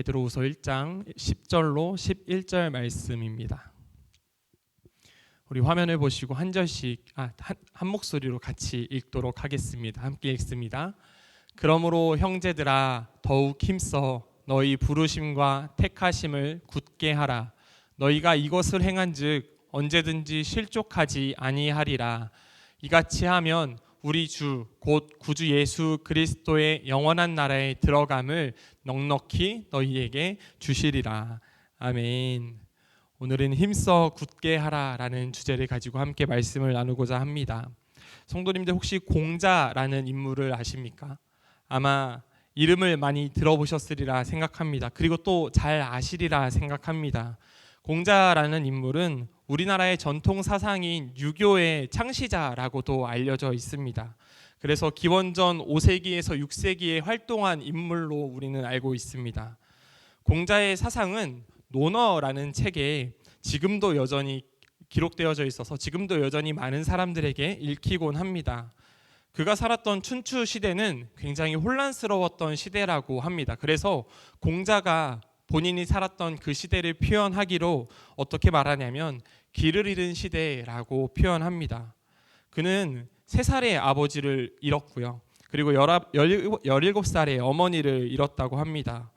베드로후서 1장 10절로 11절 말씀입니다. 우리 화면을 보시고 한 절씩 한 목소리로 같이 읽도록 하겠습니다. 함께 읽습니다. 그러므로 형제들아 더욱 힘써 너희 부르심과 택하심을 굳게 하라. 너희가 이것을 행한즉 언제든지 실족하지 아니하리라. 이같이 하면 우리 주 곧 구주 예수 그리스도의 영원한 나라에 들어감을 넉넉히 너희에게 주시리라. 아멘. 오늘은 힘써 굳게 하라라는 주제를 가지고 함께 말씀을 나누고자 합니다. 성도님들 혹시 공자라는 인물을 아십니까? 아마 이름을 많이 들어보셨으리라 생각합니다. 그리고 또 잘 아시리라 생각합니다. 공자라는 인물은 우리나라의 전통 사상인 유교의 창시자라고도 알려져 있습니다. 그래서 기원전 5세기에서 6세기에 활동한 인물로 우리는 알고 있습니다. 공자의 사상은 논어라는 책에 지금도 여전히 기록되어져 있어서 지금도 여전히 많은 사람들에게 읽히곤 합니다. 그가 살았던 춘추 시대는 굉장히 혼란스러웠던 시대라고 합니다. 그래서 공자가 본인이 살았던 그 시대를 표현하기로 어떻게 말하냐면 길을 잃은 시대라고 표현합니다. 그는 3살의 아버지를 잃었고요. 그리고 17살의 어머니를 잃었다고 합니다.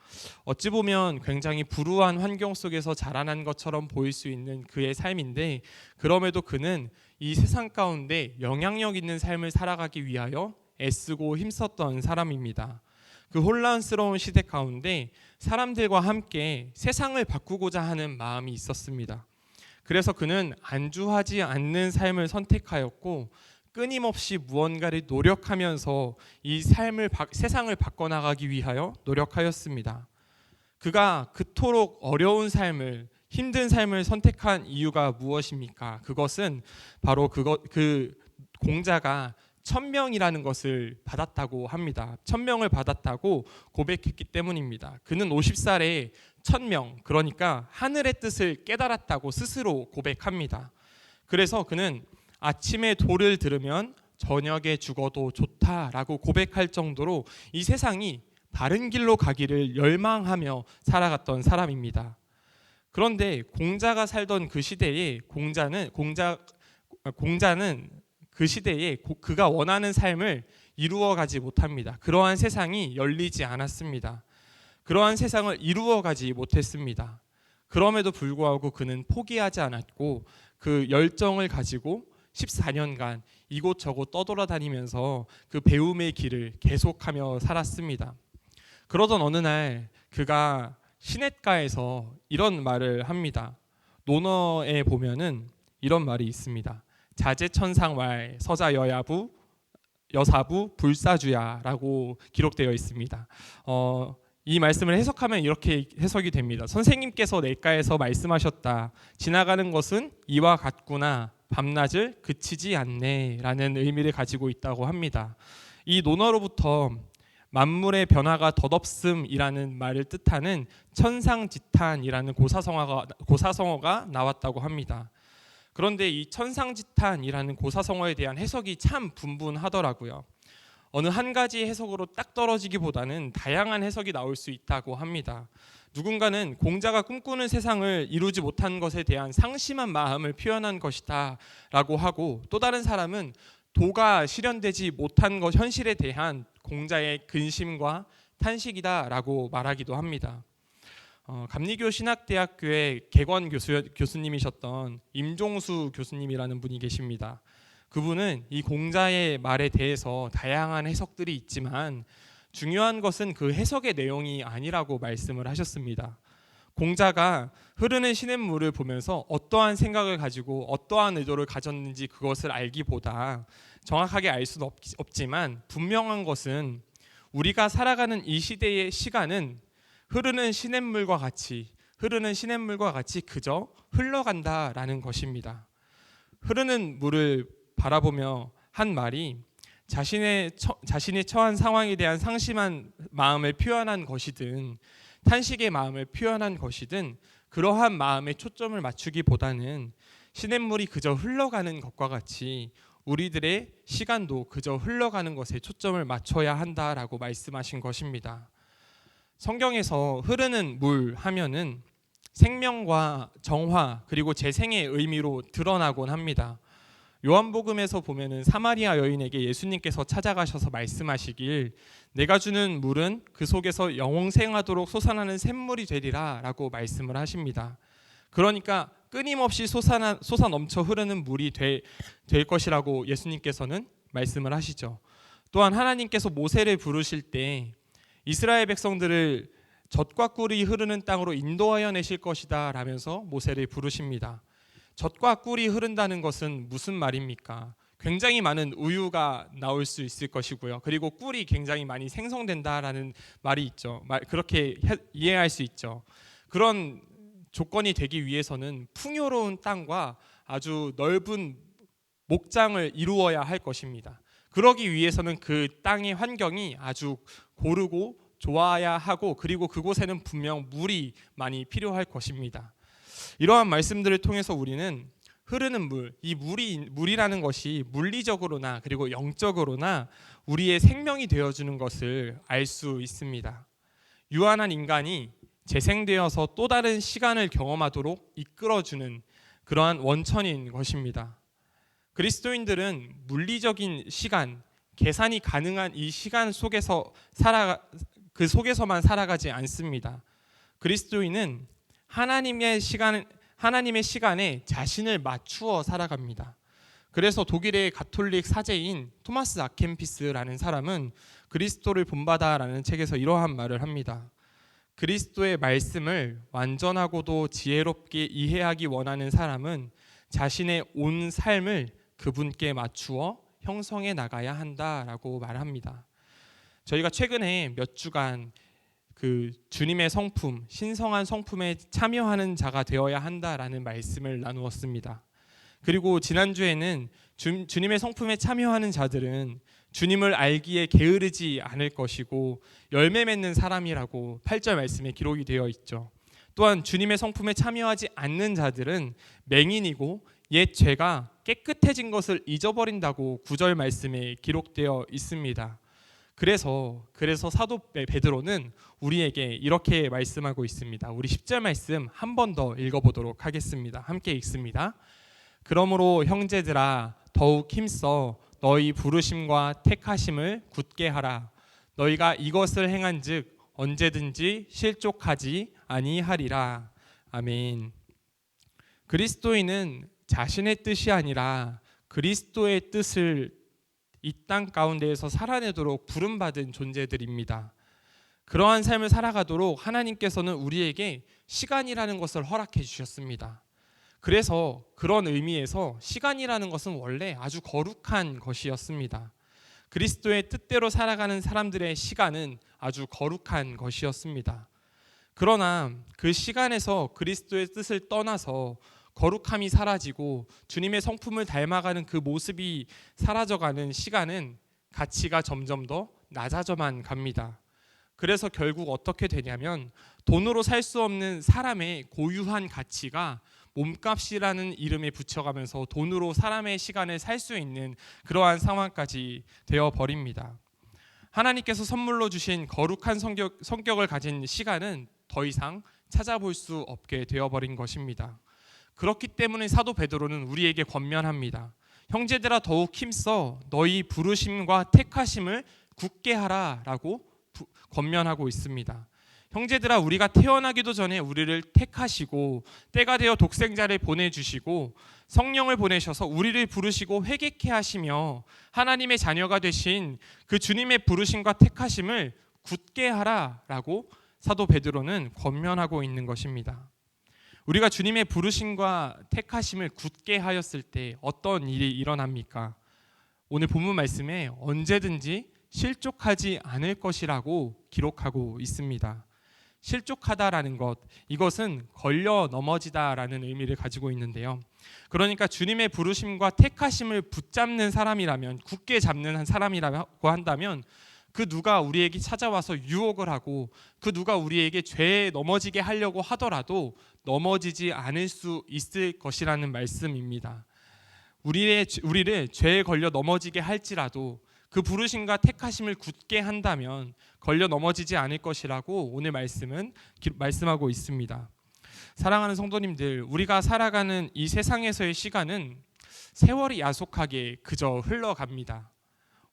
어찌 보면 굉장히 불우한 환경 속에서 자라난 것처럼 보일 수 있는 그의 삶인데, 그럼에도 그는 이 세상 가운데 영향력 있는 삶을 살아가기 위하여 애쓰고 힘썼던 사람입니다. 그 혼란스러운 시대 가운데 사람들과 함께 세상을 바꾸고자 하는 마음이 있었습니다. 그래서 그는 안주하지 않는 삶을 선택하였고 끊임없이 무언가를 노력하면서 이 세상을 바꿔나가기 위하여 노력하였습니다. 그가 그토록 어려운 삶을, 힘든 삶을 선택한 이유가 무엇입니까? 그것은 바로 그 공자가 천명이라는 것을 받았다고 합니다. 천명을 받았다고 고백했기 때문입니다. 그는 50살에 천명, 그러니까 하늘의 뜻을 깨달았다고 스스로 고백합니다. 그래서 그는 아침에 도를 들으면 저녁에 죽어도 좋다라고 고백할 정도로 이 세상이 바른 길로 가기를 열망하며 살아갔던 사람입니다. 그런데 공자가 살던 그 시대에 공자는 그 시대에 그가 원하는 삶을 이루어가지 못합니다. 그러한 세상이 열리지 않았습니다. 그러한 세상을 이루어가지 못했습니다. 그럼에도 불구하고 그는 포기하지 않았고 그 열정을 가지고 14년간 이곳저곳 떠돌아다니면서 그 배움의 길을 계속하며 살았습니다. 그러던 어느 날 그가 시냇가에서 이런 말을 합니다. 논어에 보면은 이런 말이 있습니다. 자재천상왈 서자여야부 여사부 불사주야라고 기록되어 있습니다. 이 말씀을 해석하면 이렇게 해석이 됩니다. 선생님께서 냇가에서 말씀하셨다. 지나가는 것은 이와 같구나. 밤낮을 그치지 않네 라는 의미를 가지고 있다고 합니다. 이 논어로부터 만물의 변화가 덧없음이라는 말을 뜻하는 천상지탄이라는 고사성어가 나왔다고 합니다. 그런데 이 천상지탄이라는 고사성어에 대한 해석이 참 분분하더라고요. 어느 한 가지 해석으로 딱 떨어지기보다는 다양한 해석이 나올 수 있다고 합니다. 누군가는 공자가 꿈꾸는 세상을 이루지 못한 것에 대한 상심한 마음을 표현한 것이다 라고 하고, 또 다른 사람은 도가 실현되지 못한 것 현실에 대한 공자의 근심과 탄식이다 라고 말하기도 합니다. 감리교 신학대학교의 개관 교수님이셨던 임종수 교수님이라는 분이 계십니다. 그분은 이 공자의 말에 대해서 다양한 해석들이 있지만 중요한 것은 그 해석의 내용이 아니라고 말씀을 하셨습니다. 공자가 흐르는 시냇물을 보면서 어떠한 생각을 가지고 어떠한 의도를 가졌는지 그것을 알기보다 정확하게 알 수는 없지만 분명한 것은 우리가 살아가는 이 시대의 시간은 흐르는 시냇물과 같이 그저 흘러간다라는 것입니다. 흐르는 물을 바라보며 한 말이 자신이 처한 상황에 대한 상심한 마음을 표현한 것이든 탄식의 마음을 표현한 것이든 그러한 마음에 초점을 맞추기보다는 시냇물이 그저 흘러가는 것과 같이 우리들의 시간도 그저 흘러가는 것에 초점을 맞춰야 한다라고 말씀하신 것입니다. 성경에서 흐르는 물 하면은 생명과 정화 그리고 재생의 의미로 드러나곤 합니다. 요한복음에서 보면은 사마리아 여인에게 예수님께서 찾아가셔서 말씀하시길 내가 주는 물은 그 속에서 영생하도록 솟아나는 샘물이 되리라 라고 말씀을 하십니다. 그러니까 끊임없이 솟아 넘쳐 흐르는 물이 될 것이라고 예수님께서는 말씀을 하시죠. 또한 하나님께서 모세를 부르실 때 이스라엘 백성들을 젖과 꿀이 흐르는 땅으로 인도하여 내실 것이다 라면서 모세를 부르십니다. 젖과 꿀이 흐른다는 것은 무슨 말입니까? 굉장히 많은 우유가 나올 수 있을 것이고요. 그리고 꿀이 굉장히 많이 생성된다라는 말이 있죠. 그렇게 이해할 수 있죠. 그런 조건이 되기 위해서는 풍요로운 땅과 아주 넓은 목장을 이루어야 할 것입니다. 그러기 위해서는 그 땅의 환경이 아주 고르고 좋아야 하고 그리고 그곳에는 분명 물이 많이 필요할 것입니다. 이러한 말씀들을 통해서 우리는 흐르는 물, 이 물이라는 것이 물리적으로나 그리고 영적으로나 우리의 생명이 되어주는 것을 알 수 있습니다. 유한한 인간이 재생되어서 또 다른 시간을 경험하도록 이끌어주는 그러한 원천인 것입니다. 그리스도인들은 물리적인 시간, 계산이 가능한 이 시간 속에서 그 속에서만 살아가지 않습니다. 그리스도인은 하나님의 시간에 자신을 맞추어 살아갑니다. 그래서 독일의 가톨릭 사제인 토마스 아켄피스라는 사람은 그리스도를 본받아라는 책에서 이러한 말을 합니다. 그리스도의 말씀을 완전하고도 지혜롭게 이해하기 원하는 사람은 자신의 온 삶을 그분께 맞추어 형성해 나가야 한다라고 말합니다. 저희가 최근에 몇 주간 그 주님의 성품, 신성한 성품에 참여하는 자가 되어야 한다라는 말씀을 나누었습니다. 그리고 지난주에는 주님의 성품에 참여하는 자들은 주님을 알기에 게으르지 않을 것이고 열매 맺는 사람이라고 8절 말씀에 기록이 되어 있죠. 또한 주님의 성품에 참여하지 않는 자들은 맹인이고 옛 죄가 깨끗해진 것을 잊어버린다고 9절 말씀에 기록되어 있습니다. 그래서 사도 베드로는 우리에게 이렇게 말씀하고 있습니다. 우리 10절 말씀 한 번 더 읽어보도록 하겠습니다. 함께 읽습니다. 그러므로 형제들아 더욱 힘써 너희 부르심과 택하심을 굳게 하라. 너희가 이것을 행한즉 언제든지 실족하지 아니하리라. 아멘. 그리스도인은 자신의 뜻이 아니라 그리스도의 뜻을 이 땅 가운데에서 살아내도록 부름받은 존재들입니다. 그러한 삶을 살아가도록 하나님께서는 우리에게 시간이라는 것을 허락해 주셨습니다. 그래서 그런 의미에서 시간이라는 것은 원래 아주 거룩한 것이었습니다. 그리스도의 뜻대로 살아가는 사람들의 시간은 아주 거룩한 것이었습니다. 그러나 그 시간에서 그리스도의 뜻을 떠나서 거룩함이 사라지고 주님의 성품을 닮아가는 그 모습이 사라져가는 시간은 가치가 점점 더 낮아져만 갑니다. 그래서 결국 어떻게 되냐면 돈으로 살 수 없는 사람의 고유한 가치가 몸값이라는 이름에 붙여가면서 돈으로 사람의 시간을 살 수 있는 그러한 상황까지 되어버립니다. 하나님께서 선물로 주신 거룩한 성격을 가진 시간은 더 이상 찾아볼 수 없게 되어버린 것입니다. 그렇기 때문에 사도 베드로는 우리에게 권면합니다. 형제들아 더욱 힘써 너희 부르심과 택하심을 굳게 하라라고 권면하고 있습니다. 형제들아 우리가 태어나기도 전에 우리를 택하시고 때가 되어 독생자를 보내주시고 성령을 보내셔서 우리를 부르시고 회개케 하시며 하나님의 자녀가 되신 그 주님의 부르심과 택하심을 굳게 하라라고 사도 베드로는 권면하고 있는 것입니다. 우리가 주님의 부르심과 택하심을 굳게 하였을 때 어떤 일이 일어납니까? 오늘 본문 말씀에 언제든지 실족하지 않을 것이라고 기록하고 있습니다. 실족하다라는 것, 이것은 걸려 넘어지다라는 의미를 가지고 있는데요. 그러니까 주님의 부르심과 택하심을 붙잡는 사람이라면, 굳게 잡는 사람이라고 한다면 그 누가 우리에게 찾아와서 유혹을 하고 그 누가 우리에게 죄에 넘어지게 하려고 하더라도 넘어지지 않을 수 있을 것이라는 말씀입니다. 우리를 죄에 걸려 넘어지게 할지라도 그 부르심과 택하심을 굳게 한다면 걸려 넘어지지 않을 것이라고 오늘 말씀하고 있습니다. 사랑하는 성도님들, 우리가 살아가는 이 세상에서의 시간은 세월이 야속하게 그저 흘러갑니다.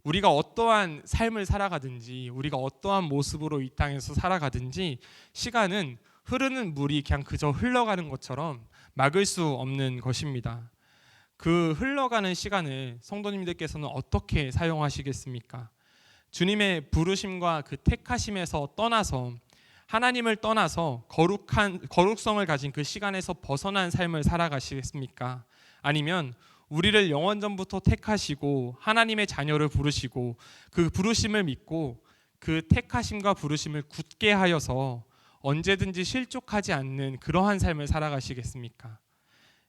우리가 어떠한 삶을 살아가든지, 우리가 어떠한 모습으로 이 땅에서 살아가든지 시간은 흐르는 물이 그냥 그저 흘러가는 것처럼 막을 수 없는 것입니다. 그 흘러가는 시간을 성도님들께서는 어떻게 사용하시겠습니까? 주님의 부르심과 그 택하심에서 떠나서, 하나님을 떠나서 거룩성을 가진 그 시간에서 벗어난 삶을 살아가시겠습니까? 아니면 우리를 영원전부터 택하시고 하나님의 자녀를 부르시고 그 부르심을 믿고 그 택하심과 부르심을 굳게 하여서 언제든지 실족하지 않는 그러한 삶을 살아가시겠습니까?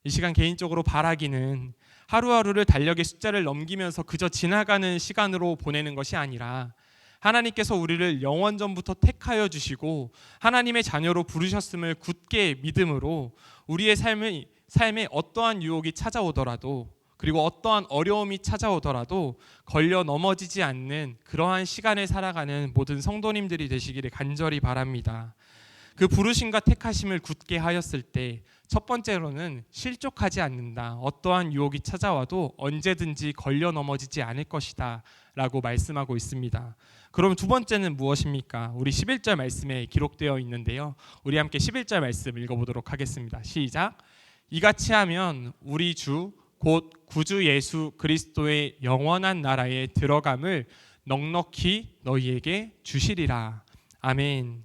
이 시간 개인적으로 바라기는 하루하루를 달력의 숫자를 넘기면서 그저 지나가는 시간으로 보내는 것이 아니라 하나님께서 우리를 영원전부터 택하여 주시고 하나님의 자녀로 부르셨음을 굳게 믿음으로 우리의 삶에 어떠한 유혹이 찾아오더라도, 그리고 어떠한 어려움이 찾아오더라도 걸려 넘어지지 않는 그러한 시간을 살아가는 모든 성도님들이 되시기를 간절히 바랍니다. 그 부르심과 택하심을 굳게 하였을 때 첫 번째로는 실족하지 않는다. 어떠한 유혹이 찾아와도 언제든지 걸려 넘어지지 않을 것이다 라고 말씀하고 있습니다. 그럼 두 번째는 무엇입니까? 우리 11절 말씀에 기록되어 있는데요, 우리 함께 11절 말씀 읽어보도록 하겠습니다. 시작. 이같이 하면 우리 주 곧 구주 예수 그리스도의 영원한 나라에 들어감을 넉넉히 너희에게 주시리라. 아멘.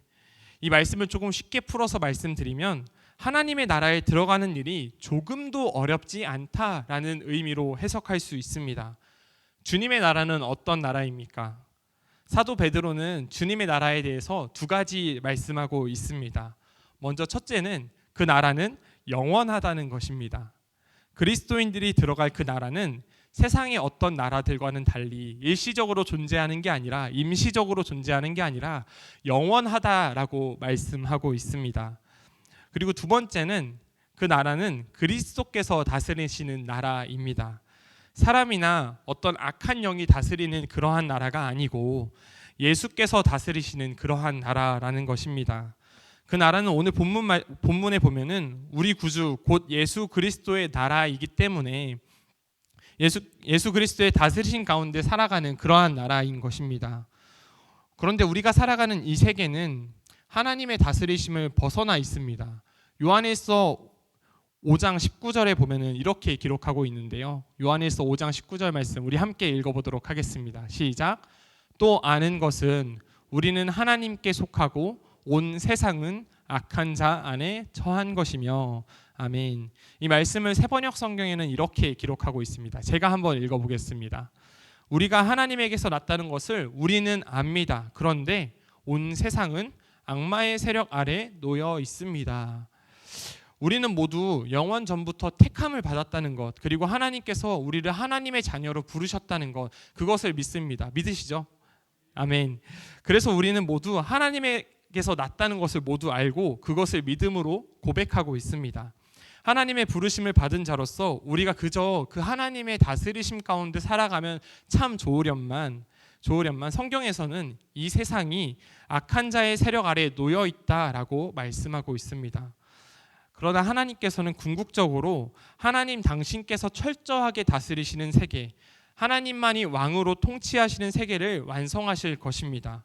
이 말씀을 조금 쉽게 풀어서 말씀드리면 하나님의 나라에 들어가는 일이 조금도 어렵지 않다라는 의미로 해석할 수 있습니다. 주님의 나라는 어떤 나라입니까? 사도 베드로는 주님의 나라에 대해서 두 가지 말씀하고 있습니다. 먼저 첫째는 그 나라는 영원하다는 것입니다. 그리스도인들이 들어갈 그 나라는 세상의 어떤 나라들과는 달리 일시적으로 존재하는 게 아니라, 임시적으로 존재하는 게 아니라 영원하다라고 말씀하고 있습니다. 그리고 두 번째는 그 나라는 그리스도께서 다스리시는 나라입니다. 사람이나 어떤 악한 영이 다스리는 그러한 나라가 아니고 예수께서 다스리시는 그러한 나라라는 것입니다. 그 나라는 오늘 본문에 보면은 우리 구주 곧 예수 그리스도의 나라이기 때문에 예수 그리스도의 다스리신 가운데 살아가는 그러한 나라인 것입니다. 그런데 우리가 살아가는 이 세계는 하나님의 다스리심을 벗어나 있습니다. 요한일서 5장 19절에 보면은 이렇게 기록하고 있는데요, 요한일서 5장 19절 말씀 우리 함께 읽어보도록 하겠습니다. 시작. 또 아는 것은 우리는 하나님께 속하고 온 세상은 악한 자 안에 처한 것이며. 아멘. 이 말씀을 새번역 성경에는 이렇게 기록하고 있습니다. 제가 한번 읽어보겠습니다. 우리가 하나님에게서 났다는 것을 우리는 압니다. 그런데 온 세상은 악마의 세력 아래 놓여 있습니다. 우리는 모두 영원 전부터 택함을 받았다는 것, 그리고 하나님께서 우리를 하나님의 자녀로 부르셨다는 것, 그것을 믿습니다. 믿으시죠? 아멘. 그래서 우리는 모두 하나님에게서 났다는 것을 모두 알고 그것을 믿음으로 고백하고 있습니다. 하나님의 부르심을 받은 자로서 우리가 그저 그 하나님의 다스리심 가운데 살아가면 참 좋으련만 성경에서는 이 세상이 악한 자의 세력 아래에 놓여 있다라고 말씀하고 있습니다. 그러나 하나님께서는 궁극적으로 하나님 당신께서 철저하게 다스리시는 세계, 하나님만이 왕으로 통치하시는 세계를 완성하실 것입니다.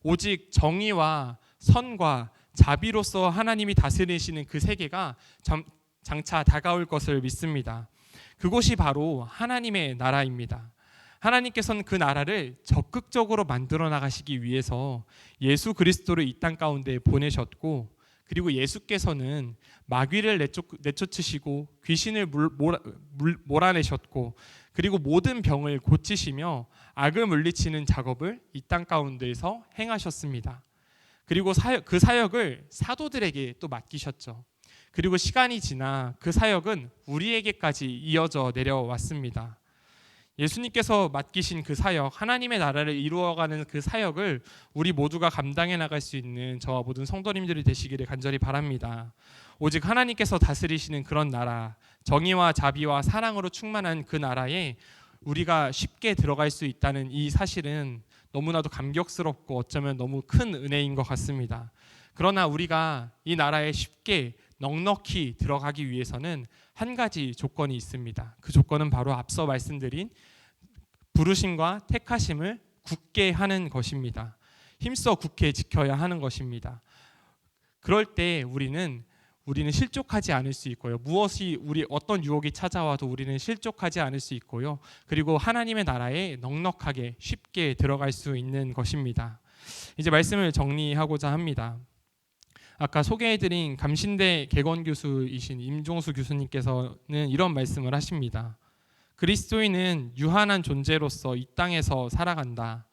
오직 정의와 선과 자비로서 하나님이 다스리시는 그 세계가 장차 다가올 것을 믿습니다. 그곳이 바로 하나님의 나라입니다. 하나님께서는 그 나라를 적극적으로 만들어 나가시기 위해서 예수 그리스도를 이 땅 가운데 보내셨고, 그리고 예수께서는 마귀를 내쫓으시고 귀신을 몰아내셨고, 그리고 모든 병을 고치시며 악을 물리치는 작업을 이 땅 가운데에서 행하셨습니다. 그리고 그 사역을 사도들에게 또 맡기셨죠. 그리고 시간이 지나 그 사역은 우리에게까지 이어져 내려왔습니다. 예수님께서 맡기신 그 사역, 하나님의 나라를 이루어가는 그 사역을 우리 모두가 감당해 나갈 수 있는 저와 모든 성도님들이 되시기를 간절히 바랍니다. 오직 하나님께서 다스리시는 그런 나라, 정의와 자비와 사랑으로 충만한 그 나라에 우리가 쉽게 들어갈 수 있다는 이 사실은 너무나도 감격스럽고 어쩌면 너무 큰 은혜인 것 같습니다. 그러나 우리가 이 나라에 쉽게 넉넉히 들어가기 위해서는 한 가지 조건이 있습니다. 그 조건은 바로 앞서 말씀드린 부르심과 택하심을 굳게 하는 것입니다. 힘써 굳게 지켜야 하는 것입니다. 그럴 때 우리는 실족하지 않을 수 있고요. 무엇이 어떤 유혹이 찾아와도 우리는 실족하지 않을 수 있고요. 그리고 하나님의 나라에 넉넉하게 쉽게 들어갈 수 있는 것입니다. 이제 말씀을 정리하고자 합니다. 아까 소개해드린 감신대 개건교수이신 임종수 교수님께서는 이런 말씀을 하십니다. 그리스도인은 유한한 존재로서 이 땅에서 살아간다.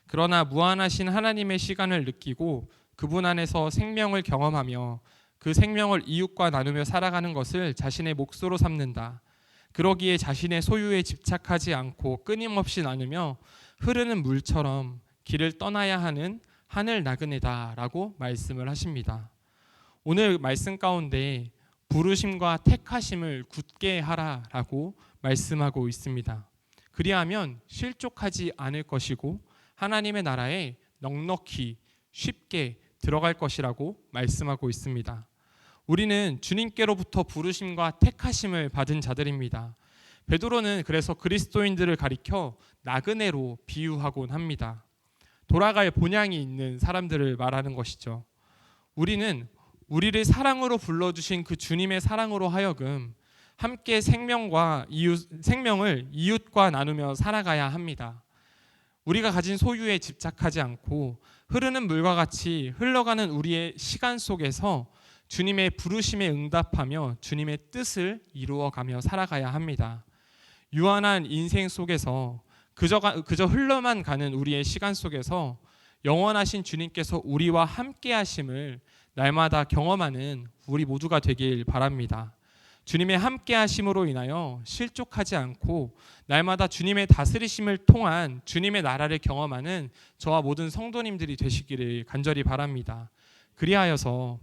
그러나 무한하신 하나님의 시간을 느끼고 그분 안에서 생명을 경험하며 그 생명을 이웃과 나누며 살아가는 것을 자신의 몫으로 삼는다. 그러기에 자신의 소유에 집착하지 않고 끊임없이 나누며 흐르는 물처럼 길을 떠나야 하는 하늘 나그네다라고 말씀을 하십니다. 오늘 말씀 가운데 부르심과 택하심을 굳게 하라라고 말씀하고 있습니다. 그리하면 실족하지 않을 것이고 하나님의 나라에 넉넉히 쉽게 들어갈 것이라고 말씀하고 있습니다. 우리는 주님께로부터 부르심과 택하심을 받은 자들입니다. 베드로는 그래서 그리스도인들을 가리켜 나그네로 비유하곤 합니다. 돌아갈 본향이 있는 사람들을 말하는 것이죠. 우리는 우리를 사랑으로 불러주신 그 주님의 사랑으로 하여금 함께 생명을 이웃과 나누며 살아가야 합니다. 우리가 가진 소유에 집착하지 않고 흐르는 물과 같이 흘러가는 우리의 시간 속에서 주님의 부르심에 응답하며 주님의 뜻을 이루어가며 살아가야 합니다. 유한한 인생 속에서 그저 흘러만 가는 우리의 시간 속에서 영원하신 주님께서 우리와 함께 하심을 날마다 경험하는 우리 모두가 되길 바랍니다. 주님의 함께 하심으로 인하여 실족하지 않고 날마다 주님의 다스리심을 통한 주님의 나라를 경험하는 저와 모든 성도님들이 되시기를 간절히 바랍니다. 그리하여서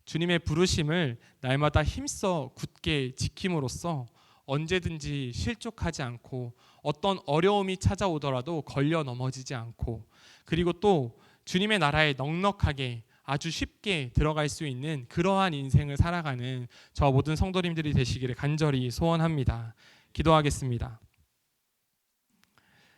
주님의 부르심을 날마다 힘써 굳게 지킴으로써 언제든지 실족하지 않고 어떤 어려움이 찾아오더라도 걸려 넘어지지 않고 그리고 또 주님의 나라에 넉넉하게 아주 쉽게 들어갈 수 있는 그러한 인생을 살아가는 저와 모든 성도님들이 되시기를 간절히 소원합니다. 기도하겠습니다.